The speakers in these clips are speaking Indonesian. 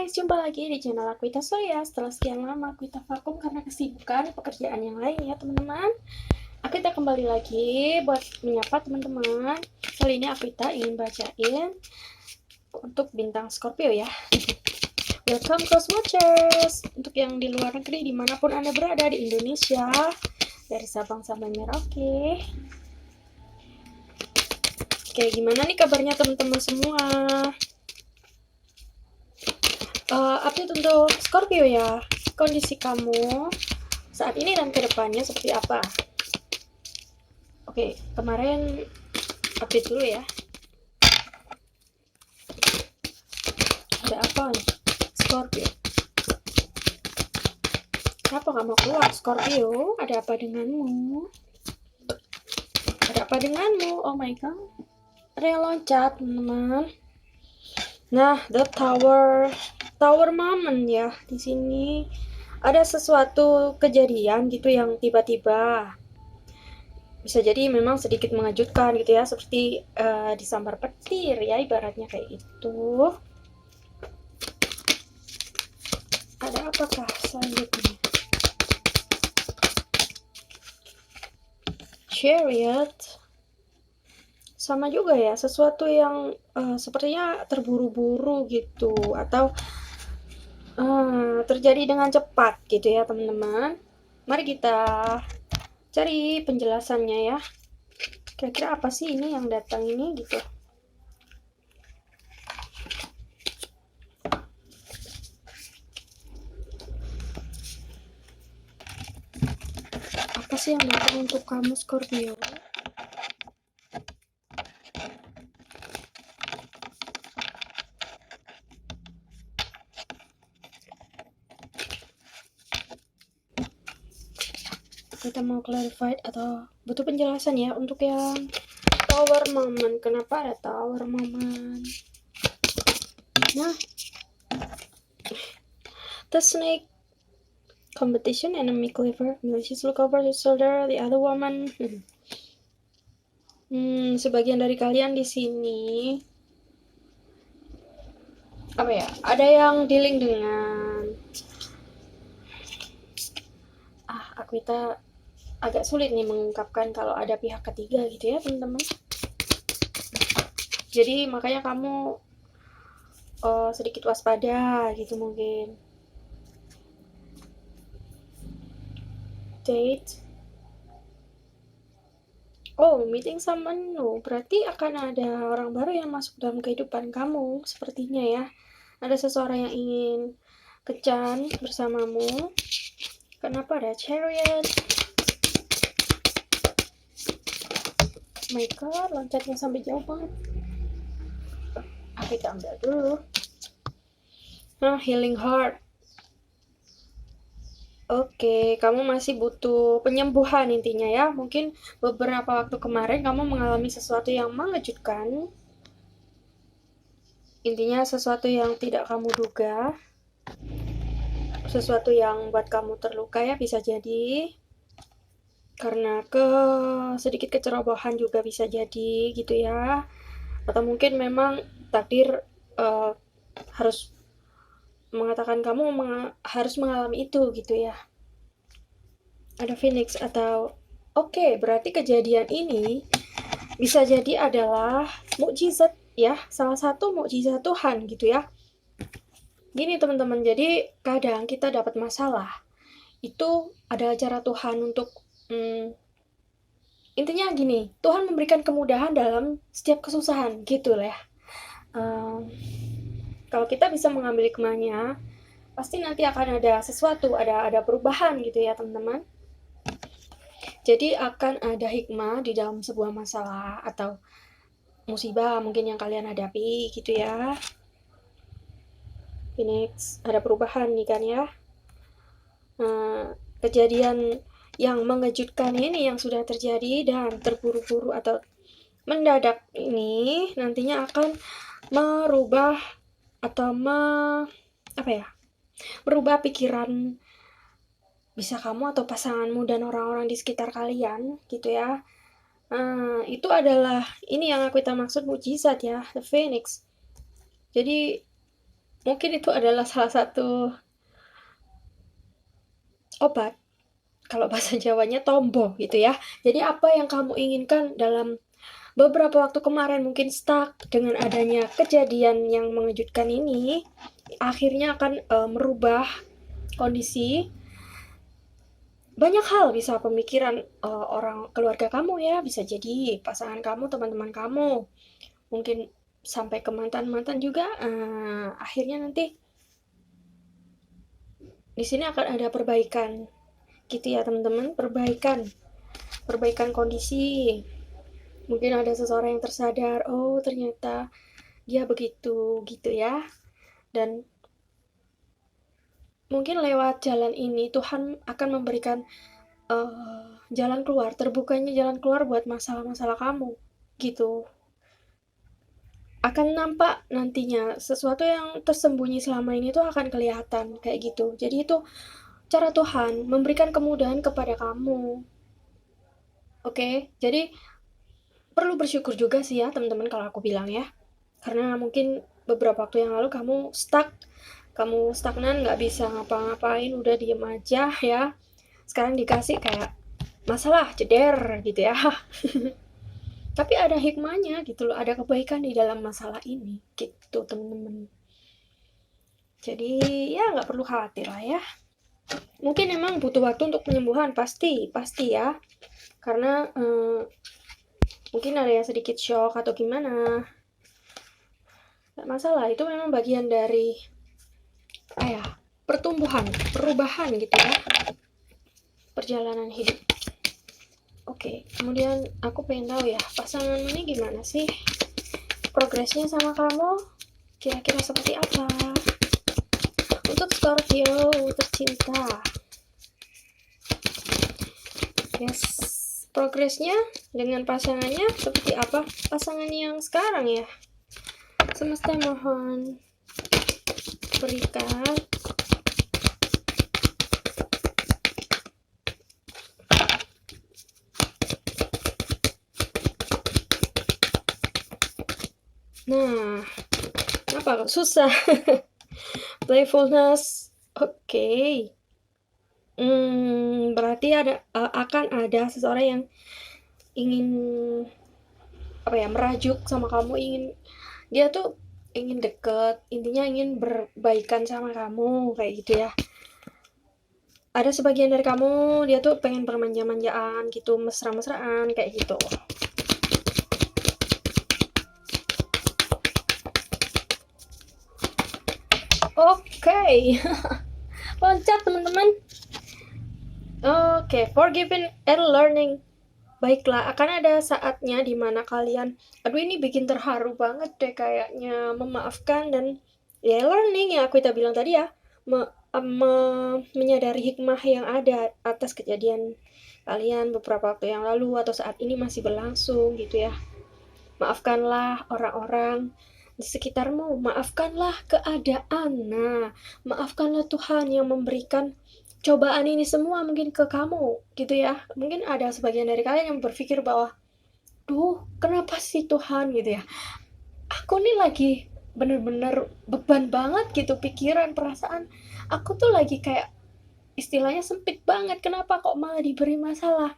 guys, jumpa lagi di channel Aquita Surya. Setelah sekian lama Aquita vakum karena kesibukan pekerjaan yang lain ya teman-teman. Aquita kembali lagi buat menyapa teman-teman. Kali ini Aquita ingin bacain untuk bintang Scorpio ya. Welcome Cosmwatchers. Untuk yang di luar negeri dimanapun Anda berada di Indonesia, dari Sabang sampai Merauke. Oke, gimana nih kabarnya teman-teman semua? Update untuk Scorpio ya, kondisi kamu saat ini dan kedepannya seperti apa? Oke, kemarin update dulu ya. Ada apa nih, Scorpio? Kenapa kamu keluar, Scorpio? Ada apa denganmu? Ada apa denganmu? Oh my god, ada yang loncat teman-teman. Nah, the tower moment ya. Di sini ada sesuatu kejadian gitu yang tiba-tiba bisa jadi memang sedikit mengejutkan gitu ya, seperti disambar petir ya, ibaratnya kayak itu. Ada apakah selanjutnya? Chariot. Sama juga ya, sesuatu yang sepertinya terburu-buru gitu, atau terjadi dengan cepat gitu ya teman-teman. Mari kita cari penjelasannya ya. Kira-kira apa sih ini yang datang ini gitu. Apa sih yang datang untuk kamu Scorpio? Kita mau clarified atau butuh penjelasan ya untuk yang tower moment. Kenapa ada tower moment? Nah, the snake competition, enemy cleaver, malicious look over his shoulder, the other woman. Sebagian dari kalian di sini apa ya? Ada yang dealing dengan Aquita agak sulit nih mengungkapkan kalau ada pihak ketiga gitu ya teman-teman. Jadi makanya kamu sedikit waspada gitu mungkin. Date. Oh, meeting someone new. Berarti akan ada orang baru yang masuk dalam kehidupan kamu sepertinya ya. Ada seseorang yang ingin kencan bersamamu. Kenapa ada chariot? Oh my god, loncatnya sampai jauh banget. Kita ambil dulu. Nah, healing heart. Oke, kamu masih butuh penyembuhan intinya ya. Mungkin beberapa waktu kemarin kamu mengalami sesuatu yang mengejutkan. Intinya sesuatu yang tidak kamu duga. Sesuatu yang buat kamu terluka ya, bisa jadi. Karena sedikit kecerobohan juga bisa jadi gitu ya. Atau mungkin memang takdir harus mengatakan kamu harus mengalami itu gitu ya. Ada Phoenix atau oke, berarti kejadian ini bisa jadi adalah mukjizat ya, salah satu mukjizat Tuhan gitu ya. Gini teman-teman, jadi kadang kita dapat masalah itu adalah cara Tuhan untuk intinya gini, Tuhan memberikan kemudahan dalam setiap kesusahan gitu lah ya. Kalau kita bisa mengambil hikmahnya, pasti nanti akan ada sesuatu, ada perubahan gitu ya teman-teman. Jadi akan ada hikmah di dalam sebuah masalah atau musibah mungkin yang kalian hadapi gitu ya. Phoenix, ada perubahan nih kan ya. Kejadian yang mengejutkan ini yang sudah terjadi dan terburu-buru atau mendadak ini nantinya akan merubah atau merubah pikiran bisa kamu atau pasanganmu dan orang-orang di sekitar kalian gitu ya. Itu adalah ini yang aku maksud mukjizat ya, the Phoenix. Jadi mungkin itu adalah salah satu obat, kalau bahasa Jawanya tombo gitu ya. Jadi apa yang kamu inginkan dalam beberapa waktu kemarin mungkin stuck, dengan adanya kejadian yang mengejutkan ini, akhirnya akan merubah kondisi. Banyak hal bisa pemikiran orang keluarga kamu ya, bisa jadi pasangan kamu, teman-teman kamu, mungkin sampai ke mantan-mantan juga. Akhirnya nanti di sini akan ada perbaikan, gitu ya teman-teman, perbaikan kondisi. Mungkin ada seseorang yang tersadar, oh ternyata dia begitu, gitu ya. Dan mungkin lewat jalan ini Tuhan akan memberikan jalan keluar, terbukanya jalan keluar buat masalah-masalah kamu, gitu. Akan nampak nantinya sesuatu yang tersembunyi selama ini tuh akan kelihatan kayak gitu. Jadi itu cara Tuhan memberikan kemudahan kepada kamu. Oke, jadi perlu bersyukur juga sih ya teman-teman kalau aku bilang ya. Karena mungkin beberapa waktu yang lalu kamu stuck, kamu stagnan, nggak bisa ngapa-ngapain, udah diem aja ya. Sekarang dikasih kayak masalah, jeder gitu ya. Tapi ada hikmahnya gitu loh, ada kebaikan di dalam masalah ini gitu teman-teman. Jadi ya nggak perlu khawatir lah ya. Mungkin emang butuh waktu untuk penyembuhan, pasti ya. Karena mungkin ada yang sedikit shock atau gimana. Nggak masalah, itu memang bagian dari pertumbuhan, perubahan gitu ya. Perjalanan hidup. Oke, kemudian aku pengen tahu ya, pasangan ini gimana sih? Progresnya sama kamu kira-kira seperti apa? Untuk Scorpio tercinta. Yes, progresnya dengan pasangannya seperti apa? Pasangan yang sekarang ya. Semesta mohon berikan nah, apa kok susah? Playfulness, oke. Berarti akan ada seseorang yang ingin merajuk sama kamu, dia tuh ingin deket, intinya ingin berbaikan sama kamu kayak gitu ya. Ada sebagian dari kamu dia tuh pengen bermanja-manjaan gitu, mesra-mesraan kayak gitu. Oke. Loncat teman-teman. Oke, forgiving and learning. Baiklah, akan ada saatnya dimana kalian, aduh ini bikin terharu banget deh kayaknya, memaafkan dan ya learning yang aku bilang tadi ya, menyadari hikmah yang ada atas kejadian kalian beberapa waktu yang lalu atau saat ini masih berlangsung gitu ya. Maafkanlah orang-orang di sekitarmu, maafkanlah keadaan, nah maafkanlah Tuhan yang memberikan cobaan ini semua mungkin ke kamu gitu ya. Mungkin ada sebagian dari kalian yang berpikir bahwa duh kenapa sih Tuhan gitu ya, aku nih lagi bener-bener beban banget gitu, pikiran, perasaan aku tuh lagi kayak istilahnya sempit banget, kenapa kok malah diberi masalah.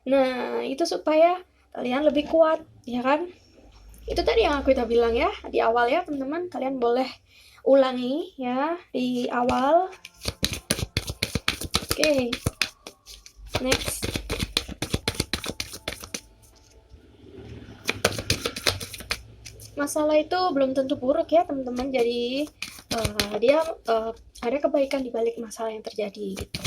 Nah itu supaya kalian lebih kuat ya kan. Itu tadi yang aku bilang ya di awal ya teman-teman, kalian boleh ulangi ya di awal. Oke, next. Masalah itu belum tentu buruk ya teman-teman, jadi dia ada kebaikan di balik masalah yang terjadi gitu.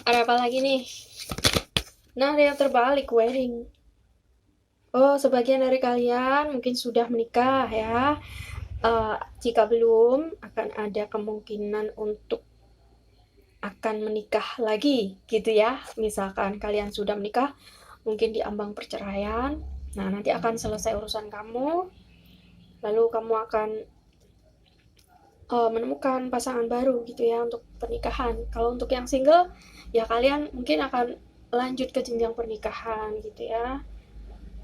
Ada apa lagi nih? Nah, ada yang terbalik, wedding. Oh, sebagian dari kalian mungkin sudah menikah ya. Jika belum, akan ada kemungkinan untuk akan menikah lagi gitu ya. Misalkan kalian sudah menikah, mungkin di ambang perceraian. Nah, nanti akan selesai urusan kamu, lalu kamu akan menemukan pasangan baru gitu ya untuk pernikahan. Kalau untuk yang single, ya kalian mungkin akan lanjut ke jenjang pernikahan gitu ya.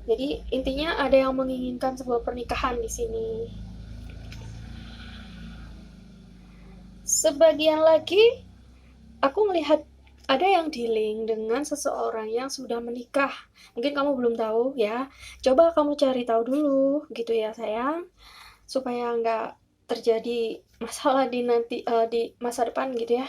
Jadi intinya ada yang menginginkan sebuah pernikahan di sini. Sebagian lagi aku melihat ada yang dealing dengan seseorang yang sudah menikah. Mungkin kamu belum tahu ya. Coba kamu cari tahu dulu gitu ya sayang, supaya nggak terjadi masalah di masa depan gitu ya.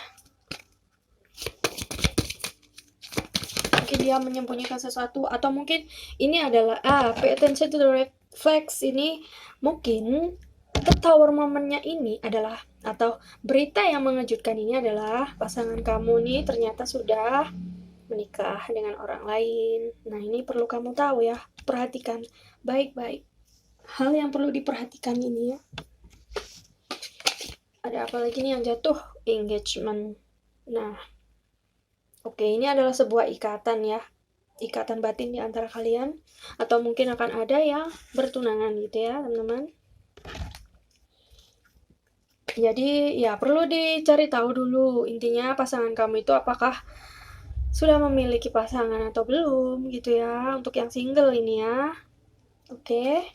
Mungkin dia menyembunyikan sesuatu, atau mungkin ini adalah pay attention to the red flags. Ini mungkin the tower momennya ini adalah, atau berita yang mengejutkan ini adalah pasangan kamu nih ternyata sudah menikah dengan orang lain. Nah, ini perlu kamu tahu ya, perhatikan baik-baik hal yang perlu diperhatikan ini ya. Ada apa lagi nih yang jatuh? Engagement. Nah, oke, ini adalah sebuah ikatan ya, ikatan batin di antara kalian, atau mungkin akan ada yang bertunangan gitu ya teman-teman. Jadi ya perlu dicari tahu dulu, intinya pasangan kamu itu apakah sudah memiliki pasangan atau belum gitu ya, untuk yang single ini ya. Oke.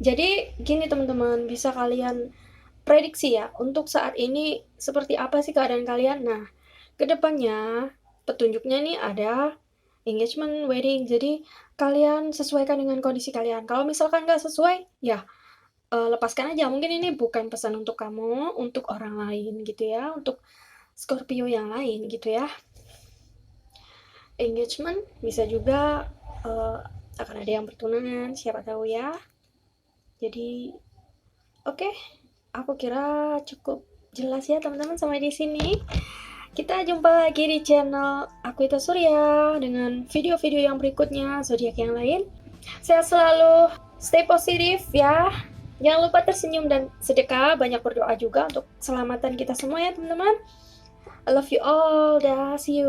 Jadi gini teman-teman, bisa kalian prediksi ya untuk saat ini seperti apa sih keadaan kalian. Nah, kedepannya petunjuknya nih ada engagement, wedding. Jadi kalian sesuaikan dengan kondisi kalian. Kalau misalkan nggak sesuai, ya lepaskan aja. Mungkin ini bukan pesan untuk kamu, untuk orang lain gitu ya, untuk Scorpio yang lain gitu ya. Engagement bisa juga akan ada yang bertunangan, siapa tahu ya. Jadi oke, aku kira cukup jelas ya teman-teman sampai di sini. Kita jumpa lagi di channel Aquita Surya dengan video-video yang berikutnya, zodiak yang lain. Sehat selalu, stay positif ya. Jangan lupa tersenyum dan sedekah, banyak berdoa juga untuk keselamatan kita semua ya teman-teman. I love you all, dah, see you.